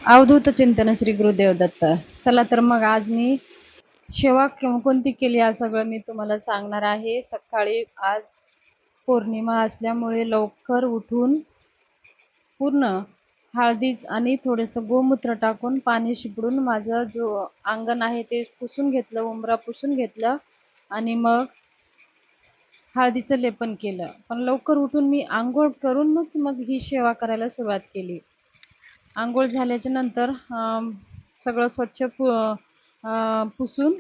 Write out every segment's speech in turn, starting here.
अवधूत चिंतन श्री गुरुदेव दत्त. चला तर मग आज मी सेवा कोणती केली आज सगळं मी तुम्हाला सांगणार आहे. सकाळी आज पौर्णिमा असल्यामुळे लवकर उठून पूर्ण हळदी आणि थोडंसं गोमूत्र टाकून पाणी शिपडून माझं जो अंगण आहे ते पुसून घेतलं, उंबरा पुसून घेतलं आणि मग हळदीचं लेपन केलं. पण लवकर उठून मी अंघोळ करूनच मग ही सेवा करायला सुरुवात केली. अंघोळ झाल्याच्या नंतर सगळं स्वच्छ पुसून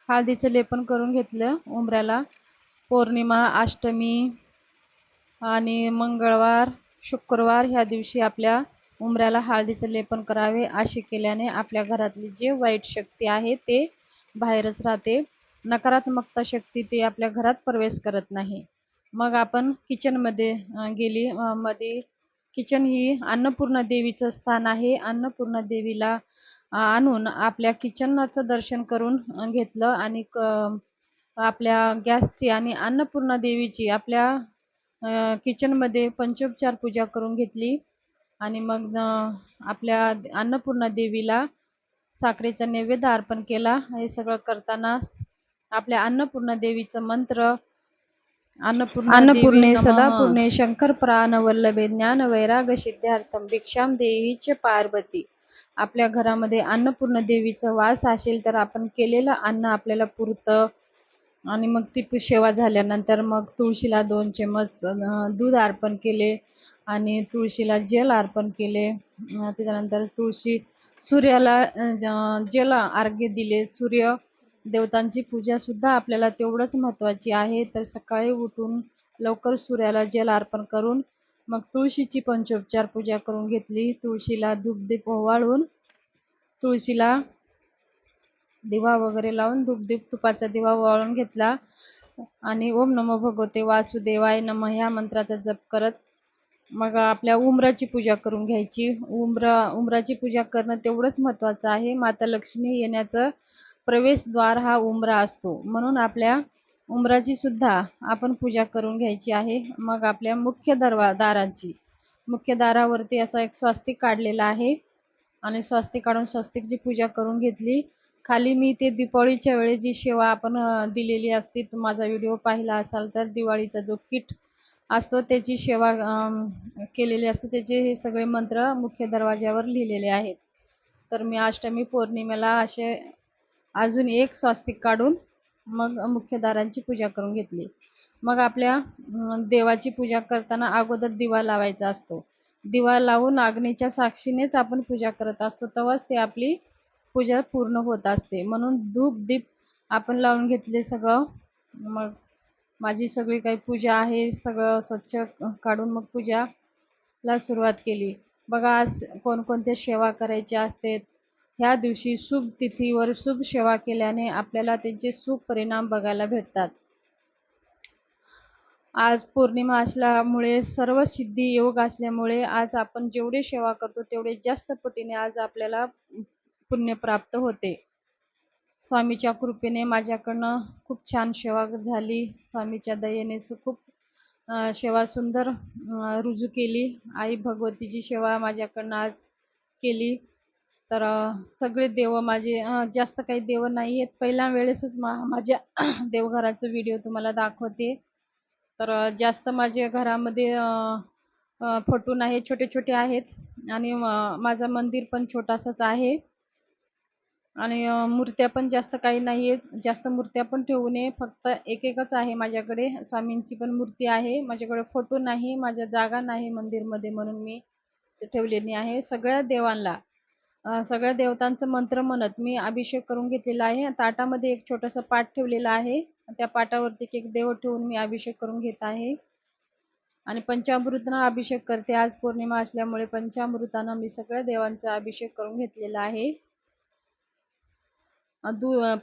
हळदीचं लेपन करून घेतलं उंबऱ्याला. पौर्णिमा, अष्टमी आणि मंगळवार, शुक्रवार ह्या दिवशी आपल्या उंबऱ्याला हळदीचं लेपन करावे. असे केल्याने आपल्या घरातली जे वाईट शक्ती आहे ते बाहेरच राहते. नकारात्मकता शक्ती ते आपल्या घरात प्रवेश करत नाही. मग आपण किचनमध्ये गेली. मध्ये किचन ही अन्नपूर्णा देवीचं स्थान आहे. अन्नपूर्णा देवीला आणून आपल्या किचनचं दर्शन करून घेतलं आणि आपल्या गॅसची आणि अन्नपूर्णा देवीची आपल्या किचनमध्ये पंचोपचार पूजा करून घेतली आणि मग आपल्या अन्नपूर्णा देवीला साखरेचा नैवेद्य अर्पण केला. हे सगळं करताना आपल्या अन्नपूर्णा देवीचं मंत्र अन्नपूर्णे सदापूर्णे शंकर प्राण वल्लभे ज्ञान वैराग सिद्धार्थम भिक्षाम देही च पार्वती. आपल्या घरामध्ये अन्नपूर्णा देवीचा वास असेल तर आपण केलेलं अन्न आपल्याला पुरतं. आणि मग ती सेवा झाल्यानंतर मग तुळशीला 2 चमच दूध अर्पण केले आणि तुळशीला जल अर्पण केले. त्याच्यानंतर सूर्याला जल अर्घ्य दिले. सूर्य देवतांची पूजा सुद्धा आपल्याला तेवढंच महत्त्वाची आहे. तर सकाळी उठून लवकर सूर्याला जल अर्पण करून मग तुळशीची पंचोपचार पूजा करून घेतली. तुळशीला धूपदीप ओवाळून तुळशीला दिवा वगैरे लावून धूपदीप तुपाचा दिवा ओवाळून घेतला आणि ओम नमो भगवते वासुदेवाय नमः ह्या मंत्राचा जप करत मग आपल्या उंबराची पूजा करून घ्यायची. उंबराची पूजा करणं तेवढंच महत्त्वाचं आहे. माता लक्ष्मी येण्याचं प्रवेशद्वार हा उंबरा असतो. म्हणून आपल्या उंबराची सुद्धा आपण पूजा करून घ्यायची आहे. मग आपल्या मुख्य दारावरती असा एक स्वस्तिक काढलेला आहे आणि स्वस्तिक काढून स्वस्तिकची पूजा करून घेतली. खाली मी ते दीपावलीच्या वेळेस जी सेवा आपण दिलेली असते, माझा व्हिडिओ पाहिला असाल तर दिवाळीचा जो किट असतो त्याची सेवा केलेली असते. त्याचे हे सगळे मंत्र मुख्य दरवाज्यावर लिहिलेले आहेत. तर मी अष्टमी पौर्णिमेला असे अजून एक स्वस्तिक काढून मग मुख्य दारांची पूजा करून घेतली. मग आपल्या देवाची पूजा करताना अगोदर दिवा लावायचा असतो. दिवा लावून अग्नीच्या साक्षीनेच आपण पूजा करत असतो, तेव्हाच ते आपली पूजा पूर्ण होत असते. म्हणून धूप दीप आपण लावून घेतले सगळं. मग माझी सगळी काही पूजा आहे सगळं स्वच्छ काढून मग पूजाला सुरुवात केली. बघा आज कोणकोणत्या सेवा करायच्या असते. ह्या दिवशी शुभ तिथीवर शुभ सेवा केल्याने आपल्याला त्यांचे शुभ परिणाम बघायला भेटतात. आज पौर्णिमा असल्यामुळे सर्व सिद्धी योग असल्यामुळे आज आपण जेवढे सेवा करतो तेवढे जास्त पटीने आज आपल्याला पुण्य प्राप्त होते. स्वामीच्या कृपेने माझ्याकडनं खूप छान सेवा झाली. स्वामीच्या दयेने खूप सेवा सुंदर रुजू केली. आई भगवतीची सेवा माझ्याकडनं आज केली. तर सगळे देव माझे जास्त काही देव नाही आहेत. पहिल्या वेळेसच माझ्या देवघराचं व्हिडिओ तुम्हाला दाखवते. तर जास्त माझ्या घरामध्ये फोटो नाही, छोटे छोटे आहेत आणि माझं मंदिर पण छोटासाच आहे आणि मूर्त्या पण जास्त काही नाही आहेत. जास्त मूर्त्या पण ठेवू नये, फक्त एकच आहे माझ्याकडे. स्वामींची पण मूर्ती आहे. माझ्याकडे फोटो नाही, माझ्या जागा नाही मंदिरमध्ये, म्हणून मी ते ठेवलेली आहे. सगळ्या देवतांचं मंत्र म्हणत मी अभिषेक करून घेतलेला आहे. ताटामध्ये एक छोटंसं पाट ठेवलेला आहे. त्या पाटावरती एक देव ठेवून मी अभिषेक करून घेत आहे आणि पंचामृतानं अभिषेक करते. आज पौर्णिमा असल्यामुळे पंचामृतानं मी सगळ्या देवांचा अभिषेक करून घेतलेला आहे.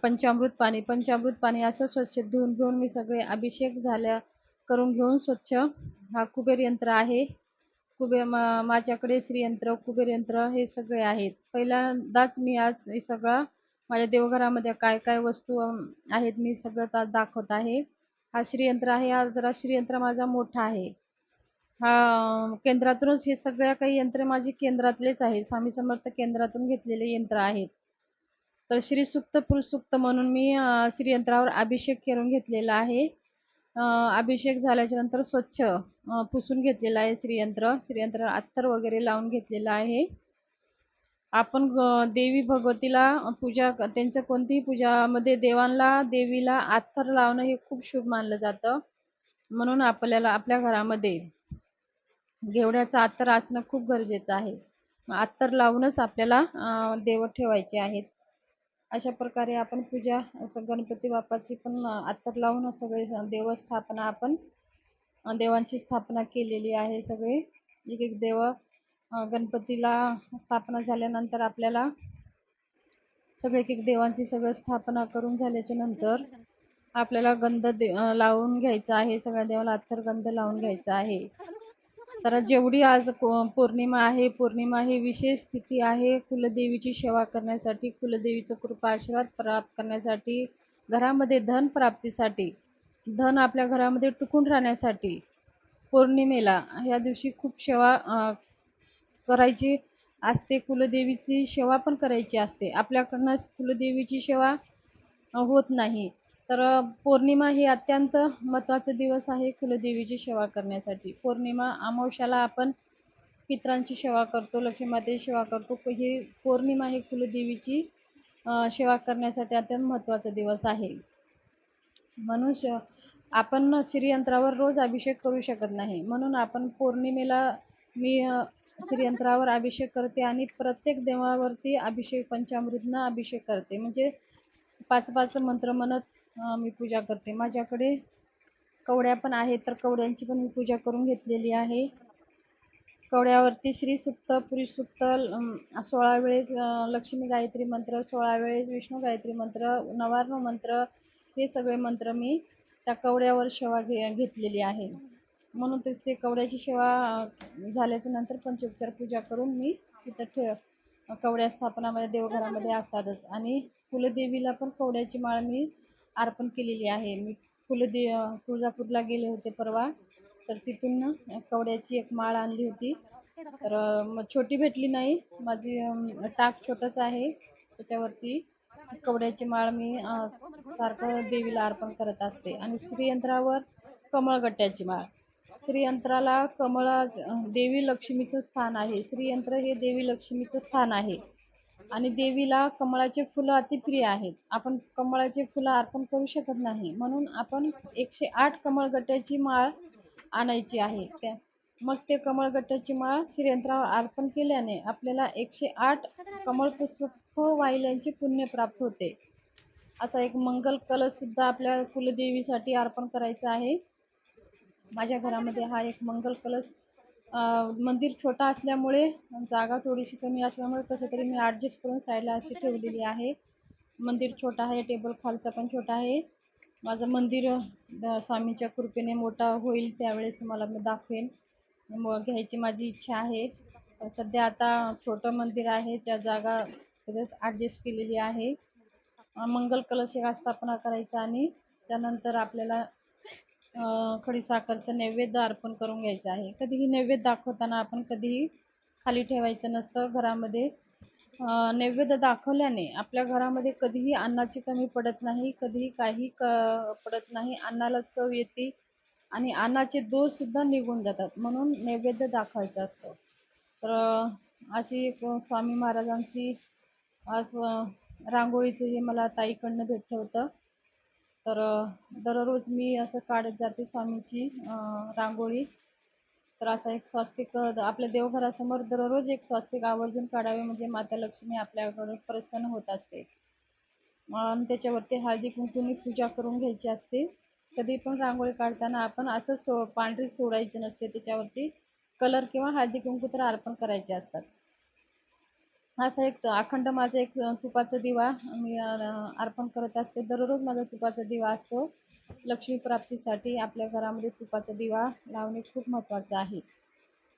पंचामृत पाणी असं स्वच्छ धुवून घेऊन मी सगळे अभिषेक करून घेऊन स्वच्छ. हा कुबेर यंत्र आहे. माझ्याकडे श्रीयंत्र, कुबेर यंत्र हे सगळे आहेत. पहिल्यांदाच मी आज हे सगळं माझ्या देवघरामध्ये काय काय वस्तू आहेत मी सगळं दाखवत आहे. हा श्रीयंत्र आहे. हा जरा श्रीयंत्र माझा मोठा आहे. हा केंद्रातूनच हे सगळ्या काही यंत्रे माझी केंद्रातलेच आहे. स्वामी समर्थ केंद्रातून घेतलेले यंत्र आहेत. तर श्री सूक्त पुरुषसूक्त म्हणून मी श्रीयंत्रावर अभिषेक करून घेतलेला आहे. अभिषेक झाल्याच्या नंतर स्वच्छ पुसून घेतलेलं आहे श्रीयंत्र. श्रीयंत्र अत्तर वगैरे लावून घेतलेलं आहे. आपण देवी भगवतीला पूजा त्यांच्या कोणतीही पूजामध्ये देवांना देवीला अत्तर लावणं हे खूप शुभ मानलं जातं. म्हणून आपल्याला आपल्या घरामध्ये घेवड्याचं अत्तर असणं खूप गरजेचं आहे. अत्तर लावूनच आपल्याला देव ठेवायचे आहेत. अशा प्रकारे आपण पूजा असं गणपती बाप्पाची पण अत्तर लावून सगळे देवस्थापना आपण देवांची स्थापना केलेली आहे. सगळे एक एक देव गणपतीला स्थापना झाल्यानंतर आपल्याला सगळे एक एक देवांची सगळं स्थापना करून झाल्याच्या नंतर आपल्याला गंध लावून घ्यायचा आहे. सगळ्या देवाला अत्तर गंध लावून घ्यायचा आहे. तर जेवढी आज पौर्णिमा आहे, पौर्णिमा ही विशेष तिथी आहे कुलदेवीची सेवा करण्यासाठी, कुलदेवीचा कृपा आशीर्वाद प्राप्त करण्यासाठी, घरामध्ये धन प्राप्तीसाठी, धन आपल्या घरामध्ये टिकून राहण्यासाठी पौर्णिमेला या दिवशी खूप सेवा करायची असते. कुलदेवीची सेवा पण करायची असते. आपल्याकडनं कुलदेवीची सेवा होत नाही. तर पौर्णिमा ही अत्यंत महत्त्वाचा दिवस आहे कुलदेवीची सेवा करण्यासाठी. पौर्णिमा अमावस्याला आपण पितरांची सेवा करतो, लक्ष्मी मातेची सेवा करतो. ही पौर्णिमा ही कुलदेवीची सेवा करण्यासाठी अत्यंत महत्त्वाचा दिवस आहे. म्हणून आपण श्रीयंत्रावर रोज अभिषेक करू शकत नाही. म्हणून आपण पौर्णिमेला मी श्रीयंत्रावर अभिषेक करते आणि प्रत्येक देवावरती अभिषेक पंचामृतनं अभिषेक करते. म्हणजे 5-5 मंत्र म्हणत मी पूजा करते. माझ्याकडे कवड्या पण आहेत, तर कवड्यांची पण मी पूजा करून घेतलेली आहे. कवड्यावरती श्री सूक्त, पुरुष सूक्त 16 वेळेस लक्ष्मी गायत्री मंत्र, 16 वेळेस विष्णू गायत्री मंत्र, नवार्णव मंत्र हे सगळे मंत्र मी त्या कवड्यावर सेवा घेतलेली आहे. म्हणून ते कवड्याची सेवा झाल्याच्या नंतर पंचोपचार पूजा करून मी तिथं कवड्या स्थापनामध्ये देवघरामध्ये असतातच. आणि कुलदेवीला पण कवड्याची माळ मी अर्पण केलेली आहे. मी तुळजापूरला गेले होते परवा, तर तिथून कवड्याची एक माळ आणली होती. तर छोटी भेटली नाही, माझी टाक छोटंच आहे. त्याच्यावरती कवड्याची माळ मी सारखं देवीला अर्पण करत असते. आणि श्रीयंत्रावर कमळगट्ट्याची माळ. श्रीयंत्राला देवी लक्ष्मीचं स्थान आहे. श्रीयंत्र हे देवी लक्ष्मीचं स्थान आहे. आणि देवीला कमळाचे फुलं अतिप्रिय आहेत. आपण कमळाचे फुलं अर्पण करू शकत नाही. म्हणून आपण 108 कमळगट्ट्याची माळ आणायची आहे. मग ते कमळगट्ट्याची माळ श्रीयंत्रावर अर्पण केल्याने आपल्याला 108 कमळपुष्प वाहिल्यांचे पुण्य प्राप्त होते. असा एक मंगल कलश सुद्धा आपल्या कुलदेवीसाठी अर्पण करायचा आहे. माझ्या घरामध्ये हा एक मंगल कलश मंदिर छोटा असल्यामुळे जागा थोडीशी कमी असल्यामुळे कसं तरी मी ॲडजस्ट करून साईडला अशी ठेवलेली आहे. मंदिर छोटा आहे, टेबल खालचा पण छोटा आहे. माझं मंदिर स्वामींच्या कृपेने मोठा होईल त्यावेळेस तुम्हाला मी दाखवेन. घ्यायची माझी इच्छा आहे. सध्या आता छोटं मंदिर आहे, त्या जागा तिथेच ॲडजस्ट केलेली आहे. मंगल कलश एक स्थापना करायचा आणि त्यानंतर आपल्याला खडीसाखरचं नैवेद्य अर्पण करून घ्यायचं आहे. कधीही नैवेद्य दाखवताना आपण कधीही खाली ठेवायचं नसतं. घरामध्ये नैवेद्य दाखवल्याने आपल्या घरामध्ये कधीही अन्नाची कमी पडत नाही, कधीही काही पडत नाही. अन्नाला चव येते आणि अन्नाचे दोषसुद्धा निघून जातात. म्हणून नैवेद्य दाखवायचं असतं. तर अशी एक स्वामी महाराजांची आज रांगोळीचं हे मला ताईकडनं भेटलं होतं. तर दररोज मी असं काढत जाते स्वामीची रांगोळी. तर असा एक स्वास्तिक आपल्या देवघरासमोर दररोज एक स्वास्तिक आवर्जून काढावे, म्हणजे माता लक्ष्मी आपल्याकडे प्रसन्न होत असते. आणि त्याच्यावरती हळदी कुंकूनी पूजा करून घ्यायची असते. कधी पण रांगोळी काढताना आपण असं पांढरी सोडायची नसते, त्याच्यावरती कलर किंवा हळदी कुंकू तर अर्पण करायचे असतात. असा एक अखंड माझा एक तुपाचा दिवा मी अर्पण करत असते. दररोज माझा तुपाचा दिवा असतो. लक्ष्मी प्राप्तीसाठी आपल्या घरामध्ये तुपाचा दिवा लावणे खूप महत्त्वाचं आहे.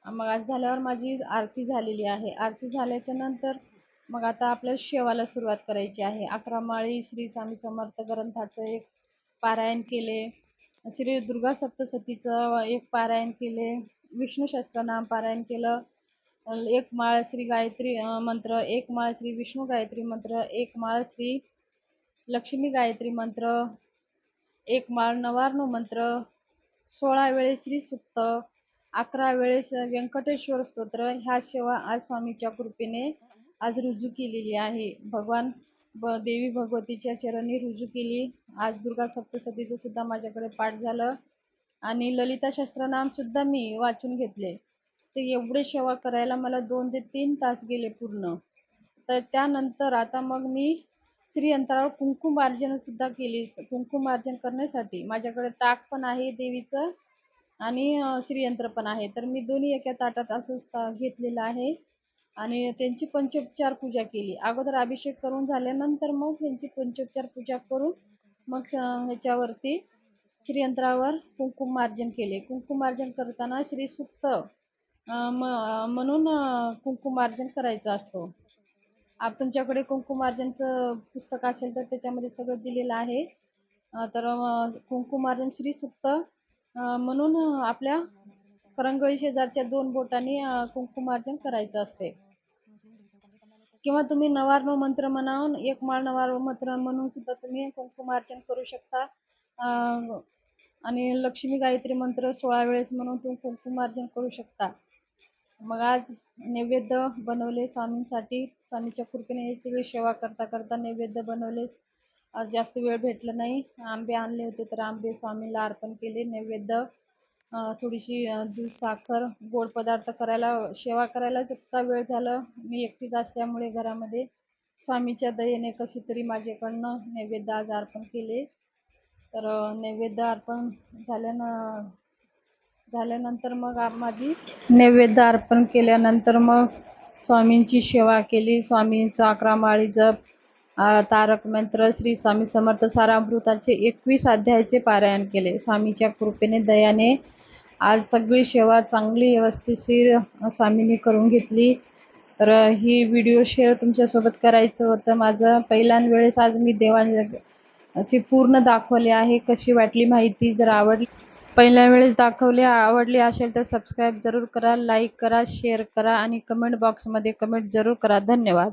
मग आज झाल्यावर माझी आरती झालेली आहे. आरती झाल्याच्या नंतर मग आता आपल्या सेवाला सुरुवात करायची आहे. 11 माळी श्री स्वामी समर्थ ग्रंथाचं एक पारायण केले. श्री दुर्गा सप्तशतीचं एक पारायण केले. विष्णू सहस्त्रनाम पारायण केलं. एक माळ श्री गायत्री मंत्र, एक माळ श्री विष्णू गायत्री मंत्र, एक माळ श्री लक्ष्मी गायत्री मंत्र, एक माळ नवार्णव मंत्र, 16 वेळेस श्री सुक्त, 11 वेळेस व्यंकटेश्वर स्तोत्र ह्या सेवा आज स्वामीच्या कृपेने आज रुजू केलेली आहे. भगवान देवी भगवतीच्या चरणी रुजू केली. आज दुर्गा सप्तशतीचं सुद्धा माझ्याकडे पाठ झालं आणि ललिता सहस्त्रनाम सुद्धा मी वाचून घेतले. ते एवढे सेवा करायला मला 2 ते 3 तास गेले पूर्ण. तर त्यानंतर आता मग मी श्रीयंत्रावर कुंकुमार्चन सुद्धा केली. कुंकुमार्चन करण्यासाठी माझ्याकडे ताक पण आहे देवीचं आणि श्रीयंत्र पण आहे. तर मी दोन्ही एका ताटात असं घेतलेलं आहे आणि त्यांची पंचोपचार पूजा केली. अगोदर अभिषेक करून झाल्यानंतर मग त्यांची पंचोपचार पूजा करून मग ह्याच्यावरती श्रीयंत्रावर कुंकुमार्चन केले. कुंकुमार्चन करताना श्री सुक्त म्हणून कुंकुमार्चन करायचं असतो. तुमच्याकडे कुंकुमार्चनचं पुस्तक असेल तर त्याच्यामध्ये सगळं दिलेलं आहे. तर कुंकुमार्चन श्री सुक्त म्हणून आपल्या करंगळी शेजारच्या 2 बोटांनी कुंकुमार्चन करायचं असते. किंवा तुम्ही नवार्णव मंत्र म्हणून एक माळ नवार्णव मंत्र म्हणून सुद्धा तुम्ही कुंकुमार्चन करू शकता. आणि लक्ष्मी गायत्री मंत्र 16 वेळेस म्हणून तुम्ही कुंकुमार्चन करू शकता. मग आज नैवेद्य बनवले स्वामींसाठी. स्वामीच्या कृपेने हे सगळी सेवा करता करता नैवेद्य बनवले. आज जास्त वेळ भेटला नाही. आंबे आणले होते तर आंबे स्वामींना अर्पण केले. नैवेद्य थोडीशी दूध साखर गोड पदार्थ करायला सेवा करायलाच इतका वेळ झाला. मी एकटीच असल्यामुळे घरामध्ये स्वामीच्या दयेने कशी तरी माझ्याकडनं नैवेद्य आज अर्पण केले. तर नैवेद्य अर्पण झाल्यानंतर मग माझी नैवेद्य अर्पण केल्यानंतर मग स्वामींची सेवा केली. स्वामींचा 11 माळी जप, तारक मंत्र, श्री स्वामी समर्थ सारामृताचे 21 अध्यायाचे पारायण केले. स्वामीच्या कृपेने दयाने आज सगळी सेवा चांगली व्यवस्थितशीर स्वामींनी करून घेतली. तर ही व्हिडिओ शेअर तुमच्यासोबत करायचं होतं माझं. पहिल्याच वेळेस आज मी देवाची पूर्ण दाखवली आहे. कशी वाटली माहिती? जर आवडली पहिल्या वेळेस आवडली असेल तर सबस्क्राईब जरूर करा, लाईक करा, शेअर करा आणि कमेंट बॉक्समध्ये कमेंट जरूर करा. धन्यवाद.